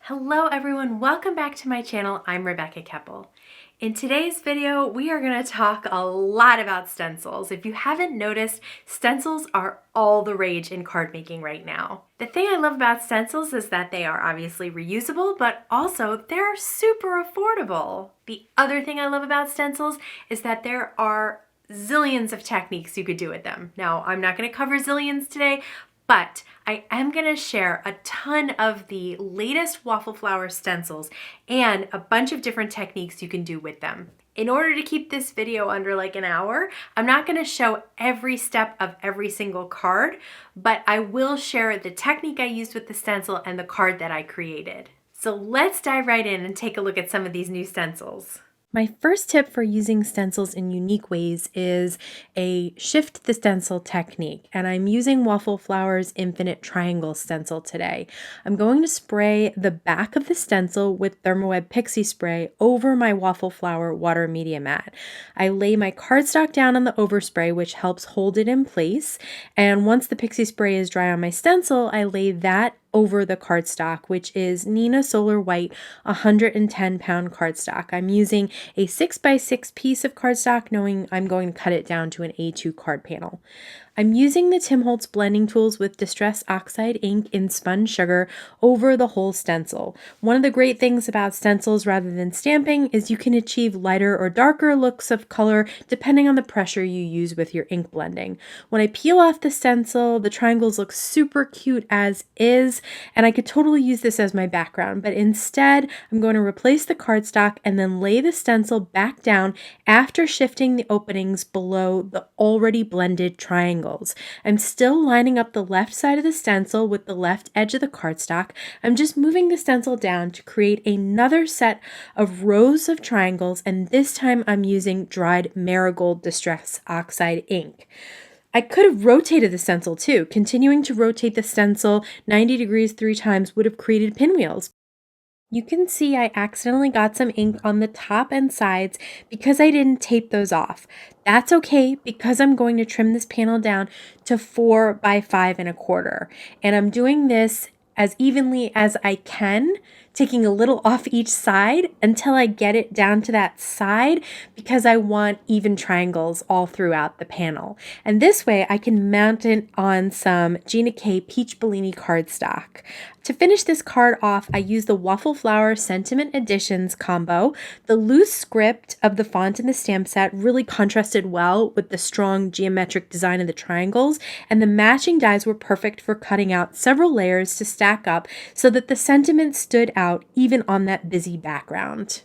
Hello everyone, welcome back to my channel. I'm Rebecca Keppel. In today's video, we are going to talk a lot about stencils. If you haven't noticed, stencils are all the rage in card making right now. The thing I love about stencils is that they are obviously reusable, but also they're super affordable. The other thing I love about stencils is that there are zillions of techniques you could do with them. Now, I'm not going to cover zillions today, but I am going to share a ton of the latest Waffle Flower stencils and a bunch of different techniques you can do with them. In order to keep this video under like an hour, I'm not going to show every step of every single card, but I will share the technique I used with the stencil and the card that I created. So let's dive right in and take a look at some of these new stencils. My first tip for using stencils in unique ways is a shift the stencil technique, and I'm using Waffle Flower's Infinite Triangle stencil today. I'm going to spray the back of the stencil with Thermoweb Pixie Spray over my Waffle Flower water media mat. I lay my cardstock down on the overspray, which helps hold it in place, and once the Pixie Spray is dry on my stencil, I lay that over the cardstock, which is Neenah Solar White 110-pound cardstock. I'm using a 6x6 piece of cardstock, knowing I'm going to cut it down to an A2 card panel. I'm using the Tim Holtz blending tools with Distress Oxide ink in spun sugar over the whole stencil. One of the great things about stencils rather than stamping is you can achieve lighter or darker looks of color depending on the pressure you use with your ink blending. When I peel off the stencil, the triangles look super cute as is, and I could totally use this as my background, but instead I'm going to replace the cardstock and then lay the stencil back down after shifting the openings below the already blended triangle. I'm still lining up the left side of the stencil with the left edge of the cardstock. I'm just moving the stencil down to create another set of rows of triangles, and this time I'm using dried Marigold Distress Oxide ink. I could have rotated the stencil too. Continuing to rotate the stencil 90 degrees 3 times would have created pinwheels. You can see I accidentally got some ink on the top and sides because I didn't tape those off. That's okay because I'm going to trim this panel down to 4 by 5.25. And I'm doing this as evenly as I can, taking a little off each side until I get it down to that side because I want even triangles all throughout the panel. And this way I can mount it on some Gina K Peach Bellini cardstock. To finish this card off, I use the Waffle Flower Sentiment Editions combo. The loose script of the font in the stamp set really contrasted well with the strong geometric design of the triangles, and the matching dies were perfect for cutting out several layers to stack up so that the sentiment stood out even on that busy background.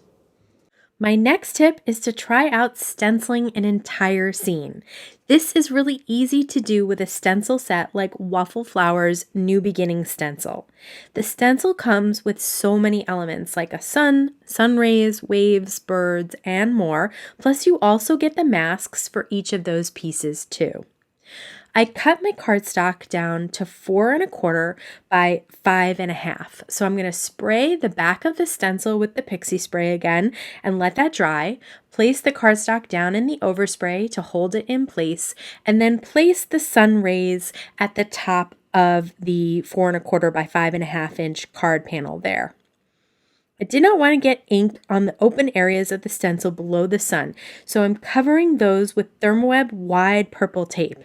My next tip is to try out stenciling an entire scene. This is really easy to do with a stencil set like Waffle Flower's New Beginning stencil. The stencil comes with so many elements like a sun rays, waves, birds, and more, plus you also get the masks for each of those pieces too. I cut my cardstock down to 4.25 by 5.5. So I'm going to spray the back of the stencil with the Pixie Spray again and let that dry. Place the cardstock down in the overspray to hold it in place, and then place the sun rays at the top of the 4.25 by 5.5 inch card panel there. I did not want to get ink on the open areas of the stencil below the sun, so I'm covering those with Thermoweb wide purple tape.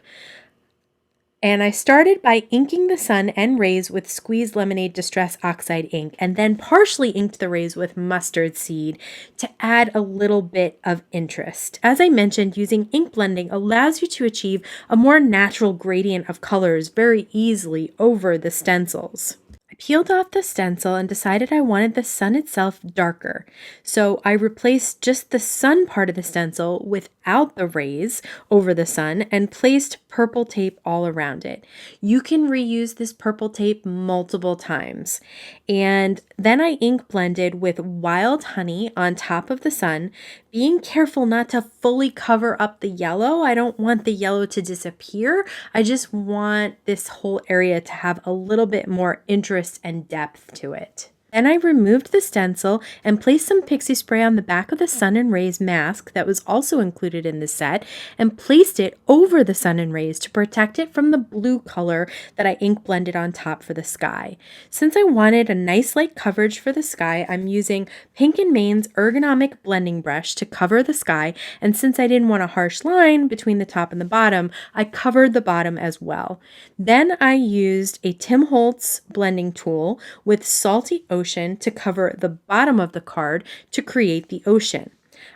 And I started by inking the sun and rays with Squeeze Lemonade Distress Oxide ink, and then partially inked the rays with mustard seed to add a little bit of interest. As I mentioned, using ink blending allows you to achieve a more natural gradient of colors very easily over the stencils. I peeled off the stencil and decided I wanted the sun itself darker. So I replaced just the sun part of the stencil without the rays over the sun and placed purple tape all around it. You can reuse this purple tape multiple times. And then I ink blended with Wild Honey on top of the sun, being careful not to fully cover up the yellow. I don't want the yellow to disappear. I just want this whole area to have a little bit more interest and depth to it. Then I removed the stencil and placed some pixie spray on the back of the sun and rays mask that was also included in the set and placed it over the sun and rays to protect it from the blue color that I ink blended on top for the sky. Since I wanted a nice light coverage for the sky, I'm using Pink and Main's ergonomic blending brush to cover the sky, and since I didn't want a harsh line between the top and the bottom, I covered the bottom as well. Then I used a Tim Holtz blending tool with Salty Ocean to cover the bottom of the card to create the ocean.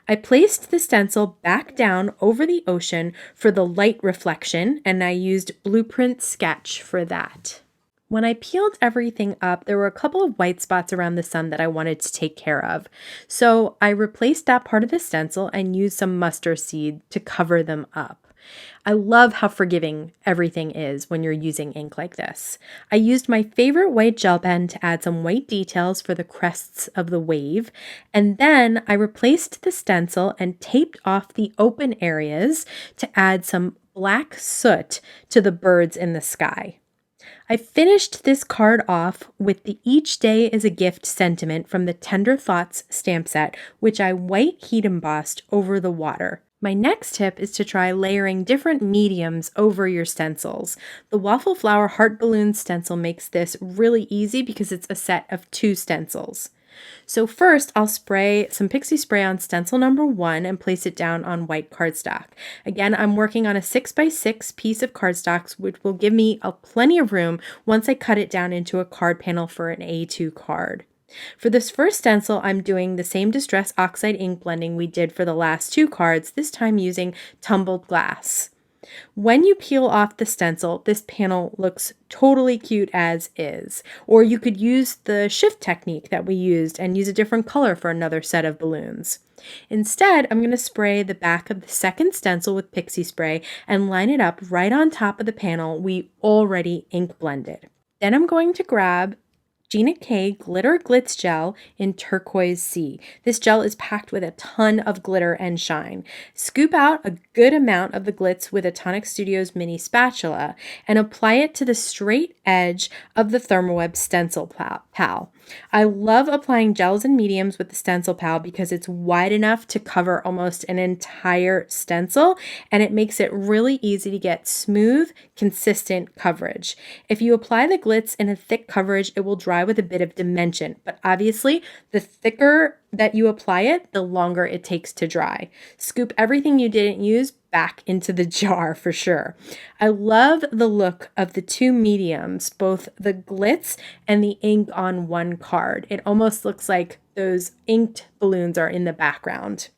I placed the stencil back down over the ocean for the light reflection, and I used Blueprint Sketch for that. When I peeled everything up, there were a couple of white spots around the sun that I wanted to take care of. So I replaced that part of the stencil and used some mustard seed to cover them up. I love how forgiving everything is when you're using ink like this. I used my favorite white gel pen to add some white details for the crests of the wave, and then I replaced the stencil and taped off the open areas to add some black soot to the birds in the sky. I finished this card off with the Each Day is a Gift sentiment from the Tender Thoughts stamp set, which I white heat embossed over the water. My next tip is to try layering different mediums over your stencils. The Waffle Flower Heart Balloon stencil makes this really easy because it's a set of 2 stencils. So first, I'll spray some pixie spray on stencil number 1 and place it down on white cardstock. Again, I'm working on a 6x6 piece of cardstock, which will give me plenty of room once I cut it down into a card panel for an A2 card. For this first stencil, I'm doing the same Distress Oxide ink blending we did for the last 2 cards, this time using tumbled glass. When you peel off the stencil, this panel looks totally cute as is. Or you could use the shift technique that we used and use a different color for another set of balloons. Instead, I'm going to spray the back of the second stencil with pixie spray and line it up right on top of the panel we already ink blended. Then I'm going to grab Gina K Glitter Glitz Gel in Turquoise Sea. This gel is packed with a ton of glitter and shine. Scoop out a good amount of the glitz with a Tonic Studios mini spatula and apply it to the straight edge of the Thermoweb stencil pal. I love applying gels and mediums with the stencil pal because it's wide enough to cover almost an entire stencil, and it makes it really easy to get smooth, consistent coverage. If you apply the glitz in a thick coverage, it will dry with a bit of dimension, but obviously the thicker that you apply it, the longer it takes to dry. Scoop everything you didn't use back into the jar for sure. I love the look of the 2 mediums, both the glitz and the ink on one card. It almost looks like those inked balloons are in the background.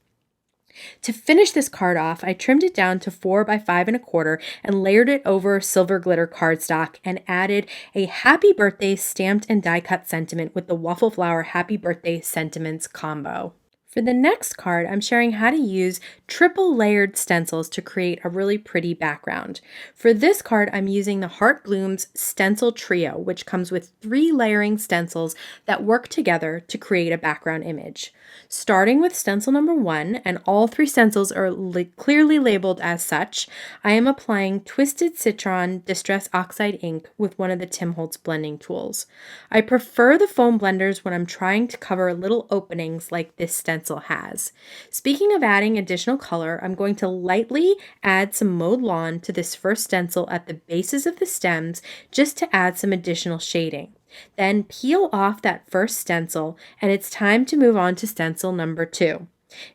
To finish this card off, I trimmed it down to 4 by 5 1/4 and layered it over silver glitter cardstock and added a happy birthday stamped and die cut sentiment with the Waffle Flower Happy Birthday Sentiments combo. For the next card, I'm sharing how to use triple layered stencils to create a really pretty background. For this card, I'm using the Heart Blooms Stencil Trio, which comes with 3 layering stencils that work together to create a background image. Starting with stencil number 1, and all 3 stencils are clearly labeled as such, I am applying Twisted Citron Distress Oxide ink with one of the Tim Holtz blending tools. I prefer the foam blenders when I'm trying to cover little openings like this stencil has. Speaking of adding additional color, I'm going to lightly add some mowed lawn to this first stencil at the bases of the stems just to add some additional shading. Then peel off that first stencil, and it's time to move on to stencil number 2.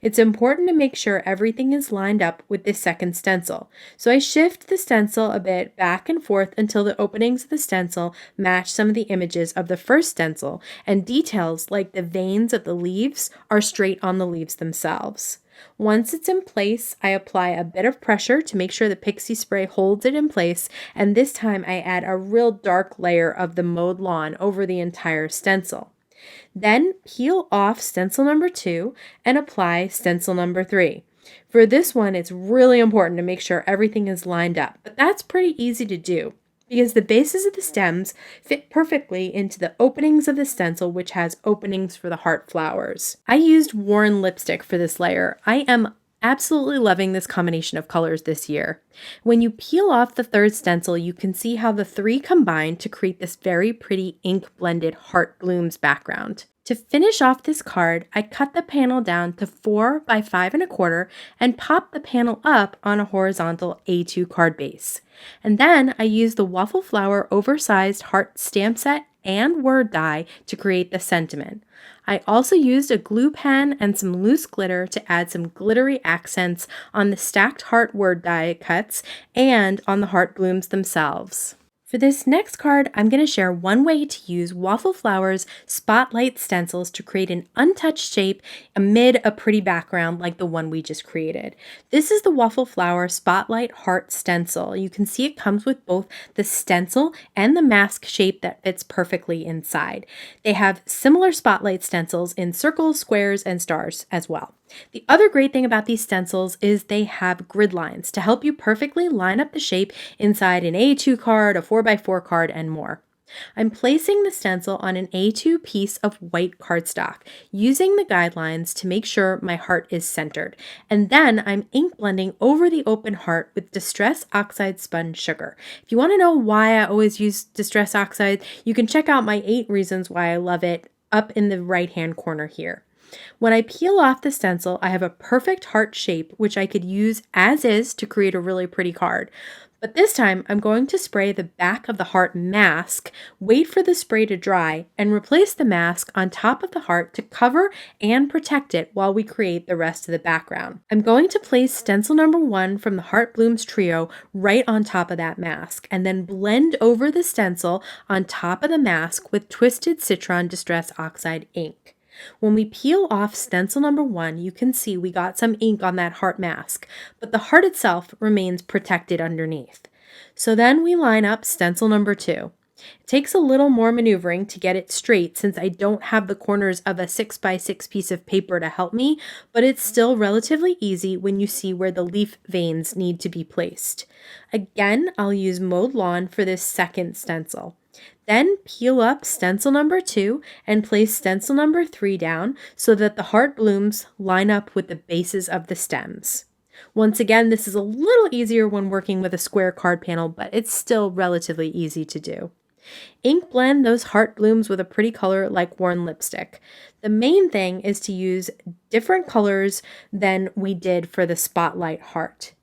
It's important to make sure everything is lined up with this second stencil. So I shift the stencil a bit back and forth until the openings of the stencil match some of the images of the first stencil, and details like the veins of the leaves are straight on the leaves themselves. Once it's in place, I apply a bit of pressure to make sure the pixie spray holds it in place, and this time I add a real dark layer of the mowed lawn over the entire stencil. Then peel off stencil number 2 and apply stencil number 3. For this one, it's really important to make sure everything is lined up, but that's pretty easy to do because the bases of the stems fit perfectly into the openings of the stencil, which has openings for the heart flowers. I used Warren lipstick for this layer. I am Absolutely loving this combination of colors this year. When you peel off the third stencil, you can see how the three combine to create this very pretty ink blended heart blooms background. To finish off this card, I cut the panel down to 4 by 5 1/4 and popped the panel up on a horizontal A2 card base. And then I used the Waffle Flower Oversized Heart stamp set and word die to create the sentiment. I also used a glue pen and some loose glitter to add some glittery accents on the stacked heart word die cuts and on the heart blooms themselves. For this next card, I'm going to share one way to use Waffle Flower's Spotlight stencils to create an untouched shape amid a pretty background like the one we just created. This is the Waffle Flower Spotlight Heart stencil. You can see it comes with both the stencil and the mask shape that fits perfectly inside. They have similar spotlight stencils in circles, squares, and stars as well. The other great thing about these stencils is they have grid lines to help you perfectly line up the shape inside an A2 card, a 4x4 card, and more. I'm placing the stencil on an A2 piece of white cardstock, using the guidelines to make sure my heart is centered. And then I'm ink blending over the open heart with Distress Oxide Spun Sugar. If you want to know why I always use Distress Oxide, you can check out my 8 reasons why I love it up in the right-hand corner here. When I peel off the stencil, I have a perfect heart shape, which I could use as is to create a really pretty card. But this time, I'm going to spray the back of the heart mask, wait for the spray to dry, and replace the mask on top of the heart to cover and protect it while we create the rest of the background. I'm going to place stencil number 1 from the Heart Blooms trio right on top of that mask, and then blend over the stencil on top of the mask with Twisted Citron Distress Oxide ink. When we peel off stencil number 1, you can see we got some ink on that heart mask, but the heart itself remains protected underneath. So then we line up stencil number 2. It takes a little more maneuvering to get it straight since I don't have the corners of a 6x6 piece of paper to help me, but it's still relatively easy when you see where the leaf veins need to be placed. Again, I'll use Mowed Lawn for this second stencil. Then peel up stencil number 2 and place stencil number 3 down so that the heart blooms line up with the bases of the stems. Once again, this is a little easier when working with a square card panel, but it's still relatively easy to do. Ink blend those heart blooms with a pretty color like worn lipstick. The main thing is to use different colors than we did for the spotlight heart.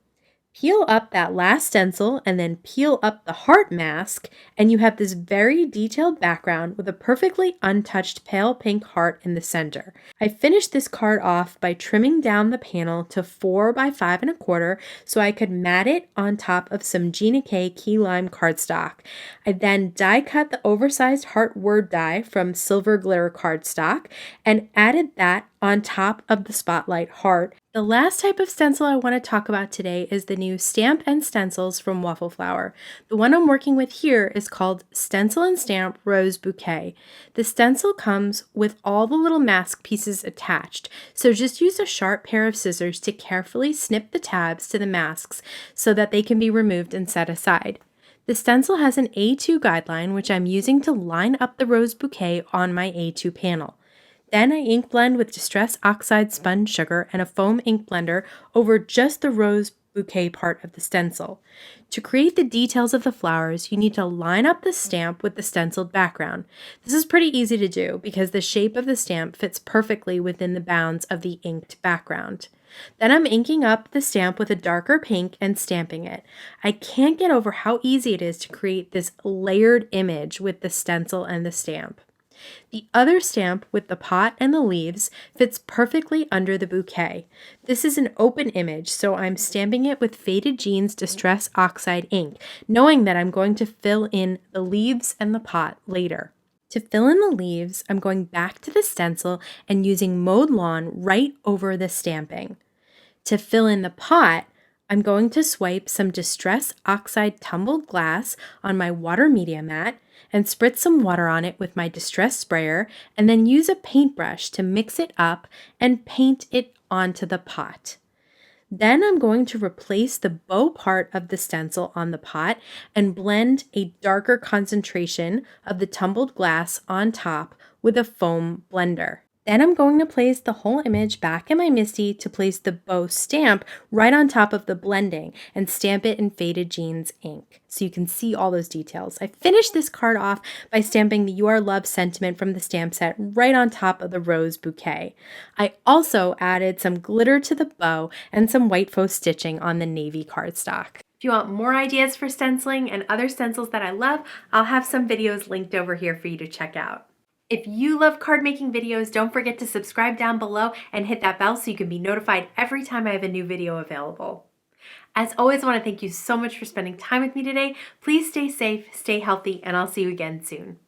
Peel up that last stencil and then peel up the heart mask, and you have this very detailed background with a perfectly untouched pale pink heart in the center. I finished this card off by trimming down the panel to 4 by 5 1/4 so I could mat it on top of some Gina K key lime cardstock. I then die cut the oversized heart word die from silver glitter cardstock and added that on top of the spotlight heart. The last type of stencil I want to talk about today is the new Stamp and Stencils from Waffle Flower. The one I'm working with here is called Stencil and Stamp Rose Bouquet. The stencil comes with all the little mask pieces attached, so just use a sharp pair of scissors to carefully snip the tabs to the masks so that they can be removed and set aside. The stencil has an A2 guideline, which I'm using to line up the rose bouquet on my A2 panel. Then I ink blend with Distress Oxide Spun Sugar and a foam ink blender over just the rose bouquet part of the stencil. To create the details of the flowers, you need to line up the stamp with the stenciled background. This is pretty easy to do because the shape of the stamp fits perfectly within the bounds of the inked background. Then I'm inking up the stamp with a darker pink and stamping it. I can't get over how easy it is to create this layered image with the stencil and the stamp. The other stamp with the pot and the leaves fits perfectly under the bouquet. This is an open image, so I'm stamping it with Faded Jeans Distress Oxide ink, knowing that I'm going to fill in the leaves and the pot later. To fill in the leaves, I'm going back to the stencil and using Mowed Lawn right over the stamping. To fill in the pot, I'm going to swipe some Distress Oxide tumbled glass on my water media mat and spritz some water on it with my Distress sprayer, and then use a paintbrush to mix it up and paint it onto the pot. Then I'm going to replace the bow part of the stencil on the pot and blend a darker concentration of the tumbled glass on top with a foam blender. Then I'm going to place the whole image back in my MISTI to place the bow stamp right on top of the blending and stamp it in Faded Jeans ink so you can see all those details. I finished this card off by stamping the You Are Loved sentiment from the stamp set right on top of the rose bouquet. I also added some glitter to the bow and some white faux stitching on the navy cardstock. If you want more ideas for stenciling and other stencils that I love, I'll have some videos linked over here for you to check out. If you love card making videos, don't forget to subscribe down below and hit that bell so you can be notified every time I have a new video available. As always, I want to thank you so much for spending time with me today. Please stay safe, stay healthy, and I'll see you again soon.